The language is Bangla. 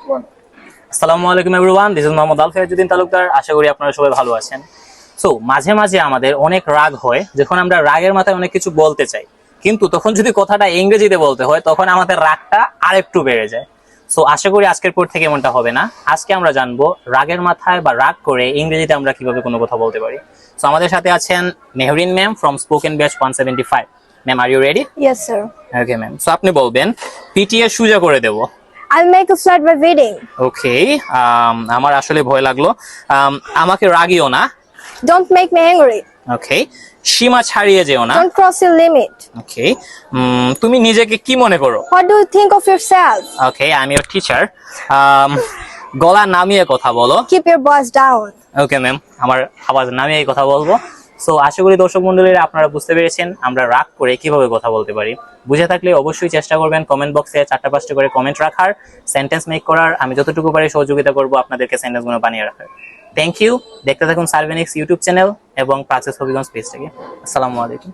আসসালামু আলাইকুম এভরিওয়ান, দিস ইজ মোহাম্মদ আল ফিয়াজউদ্দিন তালুকদার। আশা করি আপনারা সবাই ভালো আছেন। সো মাঝে মাঝে আমাদের অনেক রাগ হয় যখন আমরা রাগের মাথায় অনেক কিছু বলতে চাই, কিন্তু তখন যদি কথাটা ইংরেজিতে বলতে হয় তখন আমাদের রাগটা আরেকটু বেড়ে যায়। সো আশা করি আজকের পর থেকে এমনটা হবে না। আজকে আমরা জানবো রাগের মাথায় বা রাগ করে ইংরেজিতে আমরা কিভাবে কোনো কথা বলতে পারি। সো আমাদের সাথে আছেন Mehreen ma'am from spoken batch 175। Ma'am, are you ready? Yes, sir. Okay ma'am, so আপনি বলবেন পিটিয়ে সোজা করে দেবো। I'll make a flat by reading. ওকে, আমার আসলে ভয় লাগলো। আমাকে রাগিও না। Don't make me angry. ওকে, সীমা ছাড়িয়ে যেও না। Don't cross your limit. ওকে, তুমি নিজেকে কি মনে করো? What do you think of yourself? Okay, I am your teacher. গলা নামিয়ে কথা বলো। Keep your voice down. Okay ma'am, আমার আওয়াজ নামিয়ে কথা বলবো। সো আশা করি দর্শক মন্ডলীরা আপনারা বুঝতে পেরেছেন আমরা রাগ করে কিভাবে কথা বলতে পারি। বুঝে থাকলে অবশ্যই চেষ্টা করবেন কমেন্ট বক্সে 4টা-5টা করে কমেন্ট রাখার, সেন্টেন্স মেক করার। আমি যতটুকু পারি সহযোগিতা করব আপনাদেরকে সেন্টেন্সগুলো বানিয়ে রাখার। Thank you. দেখতে থাকুন সার্ভেনিক্স ইউটিউব চ্যানেল এবং প্রাচেস হবিগঞ্জ পেজটাকে। আসসালামু আলাইকুম।